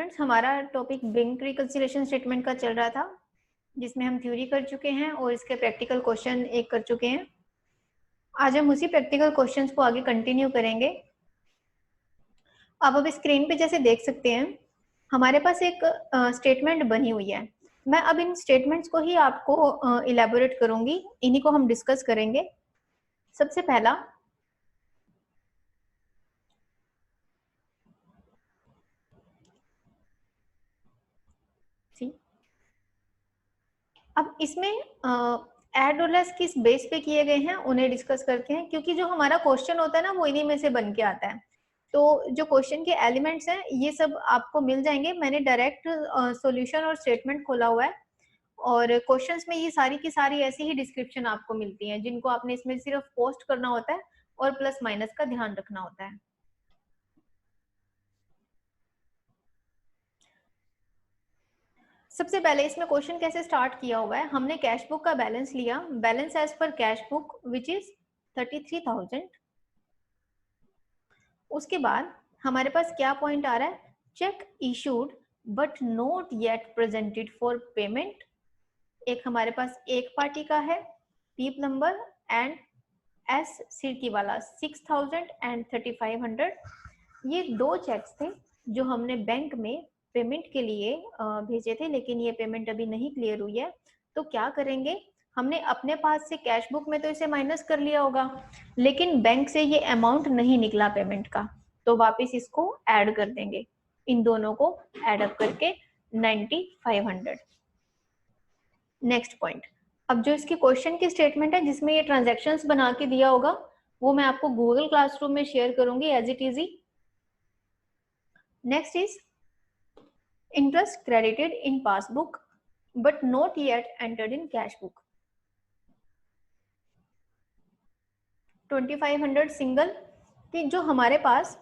Students, हमारा topic bank reconciliation statement का चल रहा था, जिसमें हम थ्योरी कर चुके हैं और इसके प्रैक्टिकल क्वेश्चन एक कर चुके हैं। आज हम उसी प्रैक्टिकल क्वेश्चंस को आगे कंटिन्यू करेंगे। अब स्क्रीन पे जैसे देख सकते हैं, हमारे पास एक स्टेटमेंट बनी हुई है। मैं अब इन स्टेटमेंट्स को ही आपको इलेबोरेट करूंगी, इन्हीं को हम डिस्कस करेंगे। सबसे पहला, अब इसमें एड और लेस किस बेस पे किए गए हैं उन्हें डिस्कस करते हैं, क्योंकि जो हमारा क्वेश्चन होता है ना वो इन्हीं में से बन के आता है। तो जो क्वेश्चन के एलिमेंट्स हैं ये सब आपको मिल जाएंगे। मैंने डायरेक्ट सॉल्यूशन और स्टेटमेंट खोला हुआ है, और क्वेश्चंस में ये सारी की सारी ऐसी ही डिस्क्रिप्शन आपको मिलती हैं, जिनको आपने इसमें सिर्फ पोस्ट करना होता है और प्लस माइनस का ध्यान रखना होता है। सबसे पहले इसमें क्वेश्चन कैसे स्टार्ट किया हुआ है, हमने कैश बुक का बैलेंस लिया, balance as per cash book which is 33,000। उसके बाद हमारे पास क्या पॉइंट आ रहा है, check issued but not yet presented for payment. एक हमारे पास एक पार्टी का है, पीप नंबर एंड एस सिटी वाला 6,000 एंड 3,500। ये दो चेक्स थे जो हमने बैंक में पेमेंट के लिए भेजे थे, लेकिन ये पेमेंट अभी नहीं क्लियर हुई है। तो क्या करेंगे, हमने अपने पास से कैश बुक में तो इसे माइनस कर लिया होगा, लेकिन बैंक से ये अमाउंट नहीं निकला पेमेंट का, तो वापस इसको ऐड कर देंगे, इन दोनों को ऐड अप करके 9,500। नेक्स्ट पॉइंट, अब जो इसकी क्वेश्चन की स्टेटमेंट है जिसमें ये ट्रांजैक्शंस बना के दिया होगा, वो मैं आपको गूगल क्लासरूम में शेयर करूंगी as it easy. Next is interest credited in passbook but not yet entered in cash book। 2,500 single कि जो हमारे पास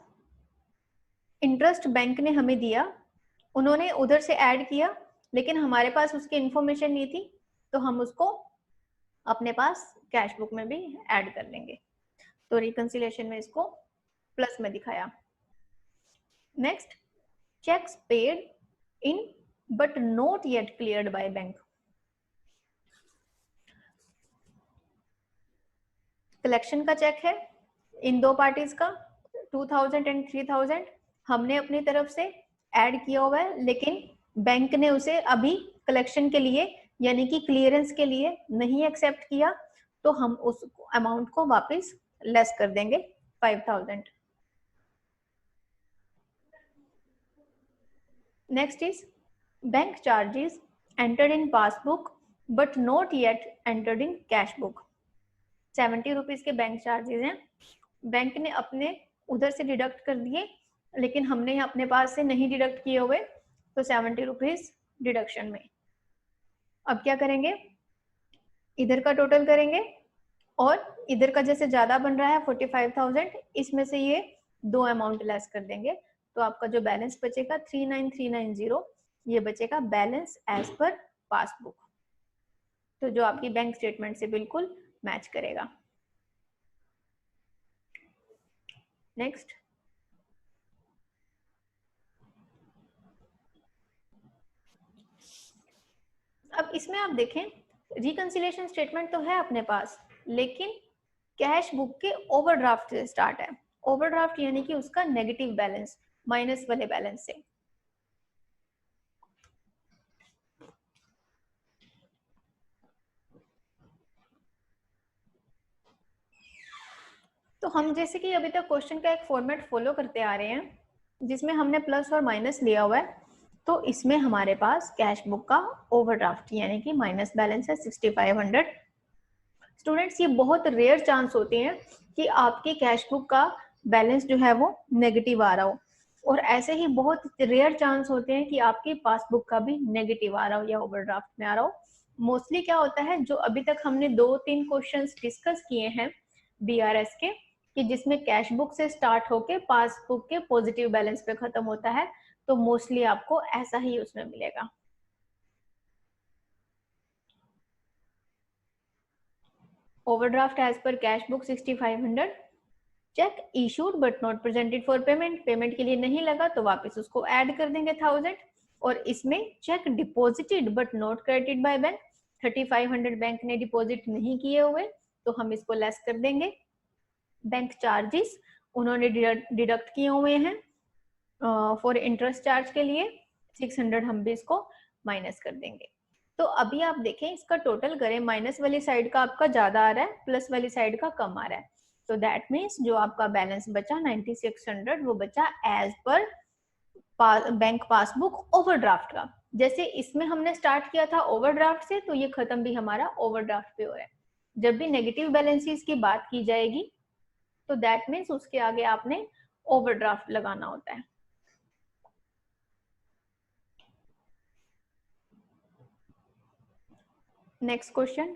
इंटरेस्ट बैंक ने हमें दिया, उन्होंने उधर से ऐड किया, लेकिन हमारे पास उसकी इंफॉर्मेशन नहीं थी, तो हम उसको अपने पास कैश बुक में भी ऐड कर लेंगे। तो रिकंसिलिएशन में इसको प्लस में दिखाया। Next, checks paid in but not yet cleared by bank. Collection का चेक है इन दो पार्टीज का 2,000 एंड 3,000, हमने अपनी तरफ से ऐड किया हुआ है, लेकिन बैंक ने उसे अभी कलेक्शन के लिए यानी कि क्लियरेंस के लिए नहीं एक्सेप्ट किया, तो हम उस अमाउंट को वापस लेस कर देंगे 5,000। Next is bank charges entered in passbook but not yet entered in cash book. 70 rupees के बैंक चार्जेस हैं, बैंक ने अपने उधर से डिडक्ट कर दिए, लेकिन हमने अपने पास से नहीं डिडक्ट किए हुए, तो 70 रुपीज डिडक्शन में। अब क्या करेंगे, इधर का टोटल करेंगे और इधर का जैसे ज्यादा बन रहा है 45,000, इसमें से ये दो अमाउंट लेस कर देंगे, तो आपका जो बैलेंस बचेगा 39,390, ये बचेगा बैलेंस एज पर पासबुक, तो जो आपकी बैंक स्टेटमेंट से बिल्कुल मैच करेगा। नेक्स्ट, अब इसमें आप देखें, रिकंसिलिएशन स्टेटमेंट तो है अपने पास, लेकिन कैश बुक के ओवरड्राफ्ट से स्टार्ट है। ओवरड्राफ्ट यानी कि उसका नेगेटिव बैलेंस, माइनस वाले बैलेंस से। तो हम जैसे कि अभी तक क्वेश्चन का एक फॉर्मेट फॉलो करते आ रहे हैं, जिसमें हमने प्लस और माइनस लिया हुआ है, तो इसमें हमारे पास कैश बुक का ओवरड्राफ्ट यानी कि माइनस बैलेंस है 6,500। स्टूडेंट्स, ये बहुत रेयर चांस होते हैं कि आपकी कैश बुक का बैलेंस जो है वो नेगेटिव आ रहा हो, और ऐसे ही बहुत रेयर चांस होते हैं कि आपकी पासबुक का भी नेगेटिव आ रहा हो या ओवरड्राफ्ट में आ रहा हो। मोस्टली क्या होता है, जो अभी तक हमने 2-3 क्वेश्चंस डिस्कस किए हैं बीआरएस के, कि जिसमें कैश बुक से स्टार्ट होके पासबुक के पॉजिटिव बैलेंस पे खत्म होता है, तो मोस्टली आपको ऐसा ही उसमें मिलेगा। Overdraft as per cash book 6,500, cheque issued but not presented for payment, payment के लिए नहीं लगा तो वापस उसको ऐड कर देंगे 1000। और इसमें check deposited but not credited by bank, 3500 bank ने डिपॉजिट नहीं किए हुए तो हम इसको लेस कर देंगे। बैंक चार्जेस उन्होंने डिडक्ट किए हुए हैं फॉर इंटरेस्ट चार्ज के लिए 600, हम भी इसको माइनस कर देंगे। तो अभी आप देखें इसका टोटल करें, माइनस वाली साइड का आपका ज्यादा आ रहा है, प्लस वाली साइड का कम आ रहा है। तो दैट मीन्स जो आपका बैलेंस बचा 9600 वो बचा एज पर बैंक पासबुक ओवरड्राफ्ट का। जैसे इसमें हमने स्टार्ट किया था ओवरड्राफ्ट से, तो ये खत्म भी हमारा ओवरड्राफ्ट पे हो रहा है। जब भी नेगेटिव बैलेंसेस की बात की जाएगी तो दैट मीन्स उसके आगे आपने ओवरड्राफ्ट लगाना होता है। नेक्स्ट क्वेश्चन,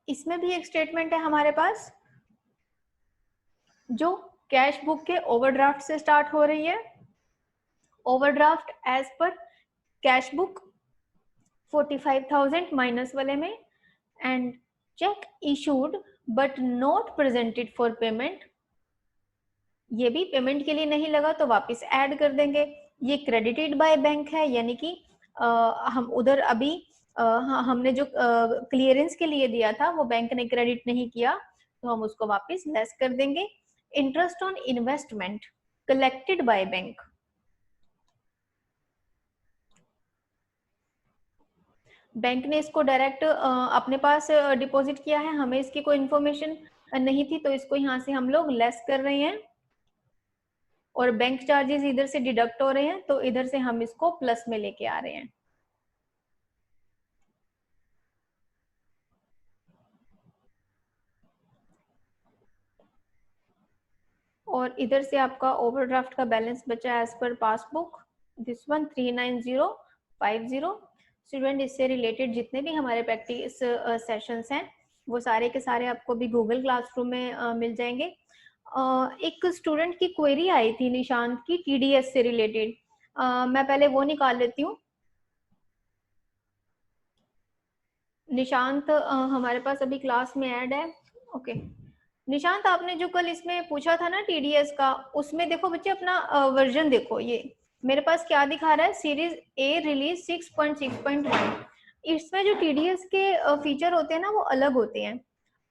इसमें भी एक स्टेटमेंट है हमारे पास जो कैश बुक के ओवरड्राफ्ट से स्टार्ट हो रही है। Overdraft as per cash book 45,000 minus वाले में, and cheque issued but not presented for payment, ये भी पेमेंट के लिए नहीं लगा तो वापस ऐड कर देंगे। ये क्रेडिटेड बाय बैंक है, यानी कि हम उधर अभी हमने जो क्लियरेंस के लिए दिया था वो बैंक ने क्रेडिट नहीं किया तो हम उसको वापस लेस कर देंगे। Interest on investment collected by bank, bank ने इसको डायरेक्ट अपने पास डिपॉजिट किया है, हमें इसकी कोई इन्फॉर्मेशन नहीं थी तो इसको यहाँ से हम लोग लेस कर रहे हैं। और बैंक चार्जेस इधर से डिडक्ट हो रहे हैं तो इधर से हम इसको प्लस में लेके आ रहे हैं। और इधर से आपका ओवरड्राफ्ट का बैलेंस बचा as per passbook this one 39050। Student इससे रिलेटेड जितने भी हमारे प्रैक्टिस सेशंस हैं वो सारे के सारे आपको भी गूगल क्लासरूम में मिल जाएंगे। एक स्टूडेंट की क्वेरी आई थी निशांत की टीडीएस से रिलेटेड, मैं पहले वो निकाल लेती हूँ। निशांत हमारे पास अभी क्लास में ऐड है। ओके निशांत, आपने जो कल इसमें पूछा था ना टीडीएस का, उसमें देखो बच्चे अपना वर्जन देखो, ये मेरे पास क्या दिखा रहा है, सीरीज ए रिलीज 6.6.1। इसमें जो टीडीएस के फीचर होते हैं ना वो अलग होते हैं।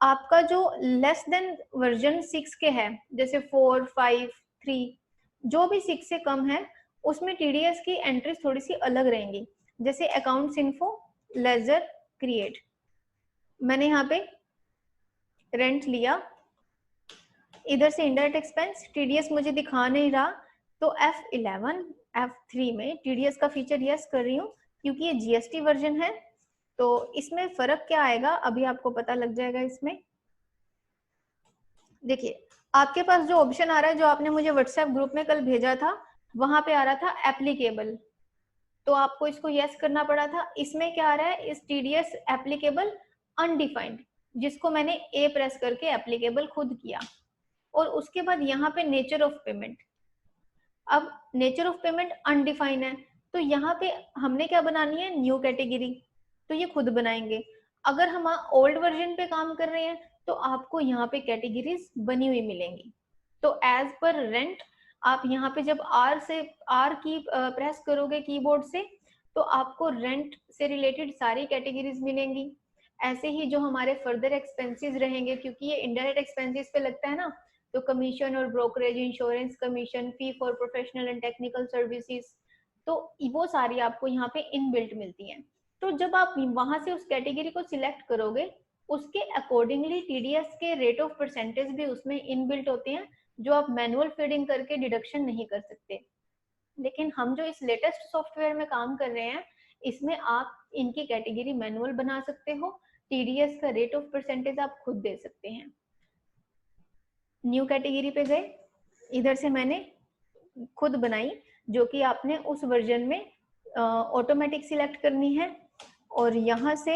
आपका जो लेस देन वर्जन 6 के है, जैसे 4, 5, 3, जो भी 6 से कम है उसमें टीडीएस की एंट्रीज थोड़ी सी अलग रहेंगी। जैसे अकाउंट्स इन्फो, लेजर, क्रिएट, मैंने यहाँ पे रेंट लिया, इधर से इनडायरेक्ट एक्सपेंस, टीडीएस मुझे दिखा नहीं रहा तो F11 F3 में टीडीएस का फीचर यस कर रही हूँ क्योंकि ये जीएसटी वर्जन है। तो इसमें फर्क क्या आएगा अभी आपको पता लग जाएगा। इसमें देखिए आपके पास जो ऑप्शन आ रहा है, जो आपने मुझे व्हाट्सएप ग्रुप में कल भेजा था, वहां पे आ रहा था एप्लीकेबल, तो आपको इसको यस करना पड़ा था। इसमें क्या आ रहा है, इस टीडीएस एप्लीकेबल अनडिफाइंड, जिसको मैंने ए प्रेस करके एप्लीकेबल खुद किया। और उसके बाद यहाँ पे नेचर ऑफ पेमेंट, अब नेचर ऑफ पेमेंट अनडिफाइन है तो यहाँ पे हमने क्या बनानी है, न्यू कैटेगरी, तो ये खुद बनाएंगे। अगर हम ओल्ड वर्जन पे काम कर रहे हैं तो आपको यहाँ पे कैटेगरीज बनी हुई मिलेंगी। तो एज पर रेंट आप यहाँ पे जब आर की प्रेस करोगे कीबोर्ड से तो आपको रेंट से रिलेटेड सारी कैटेगरीज मिलेंगी। ऐसे ही जो हमारे फर्दर एक्सपेंसेस रहेंगे, क्योंकि ये इनडायरेक्ट एक्सपेंसेस पे लगता है ना, तो कमीशन और brokerage, insurance commission, fee for professional and technical services, तो वो सारी आपको यहाँ पे इनबिल्ट मिलती हैं। तो जब आप वहां से उस कैटेगरी को सिलेक्ट करोगे उसके अकॉर्डिंगली टीडीएस के रेट ऑफ परसेंटेज भी उसमें इनबिल्ट होते हैं, जो आप मैनुअल फीडिंग करके डिडक्शन नहीं कर सकते। लेकिन हम जो इस लेटेस्ट सॉफ्टवेयर में काम कर रहे हैं इसमें आप इनकी कैटेगरी मैनुअल बना सकते हो, टीडीएस का रेट ऑफ परसेंटेज आप खुद दे सकते हैं। न्यू कैटेगरी पे गए, इधर से मैंने खुद बनाई जो कि आपने उस वर्जन में ऑटोमेटिक सिलेक्ट करनी है। और यहाँ से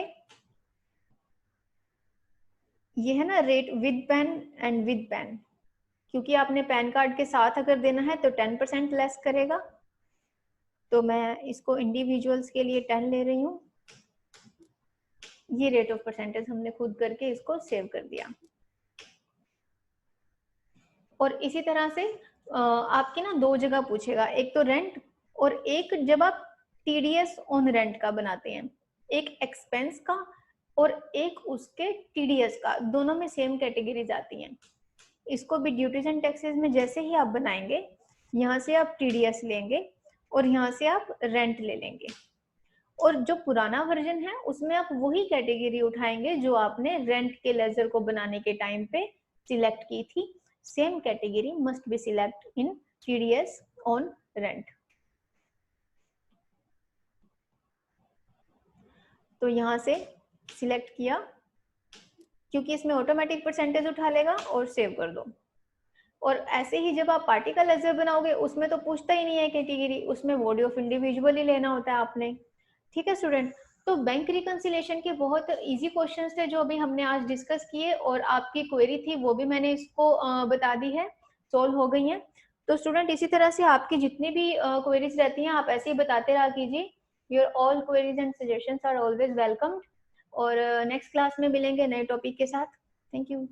ये है ना rate with pen and with pen, क्योंकि आपने पैन कार्ड के साथ अगर देना है तो 10% लेस करेगा, तो मैं इसको इंडिविजुअल्स के लिए 10 ले रही हूँ। ये रेट ऑफ परसेंटेज हमने खुद करके इसको सेव कर दिया। और इसी तरह से आपके ना दो जगह पूछेगा, एक तो रेंट और एक जब आप टीडीएस ऑन रेंट का बनाते हैं, एक एक्सपेंस का और एक उसके टीडीएस का, दोनों में सेम कैटेगरीज आती हैं। इसको भी ड्यूटीज एंड टैक्सेस में जैसे ही आप बनाएंगे, यहाँ से आप टीडीएस लेंगे और यहाँ से आप रेंट ले लेंगे, और जो पुराना वर्जन है उसमें आप वही कैटेगरी उठाएंगे जो आपने रेंट के लेजर को बनाने के टाइम पे सिलेक्ट की थी। Same category must be select in TDS on rent. तो यहाँ से सिलेक्ट किया, क्योंकि इसमें ऑटोमेटिक परसेंटेज उठा लेगा, और सेव कर दो। और ऐसे ही जब आप पार्टी का लेजर बनाओगे उसमें तो पूछता ही नहीं है कैटेगरी, उसमें बॉडी ऑफ इंडिविजुअल ही लेना होता है आपने। ठीक है स्टूडेंट, तो बैंक रिकंसिलिएशन के बहुत इजी क्वेश्चंस थे जो अभी हमने आज डिस्कस किए, और आपकी क्वेरी थी वो भी मैंने इसको बता दी है, सोल्व हो गई है। तो स्टूडेंट इसी तरह से आपकी जितनी भी क्वेरीज रहती हैं आप ऐसे ही बताते रहा कीजिए। Your all queries and suggestions are always welcomed. और नेक्स्ट क्लास में मिलेंगे नए टॉपिक के साथ। Thank you.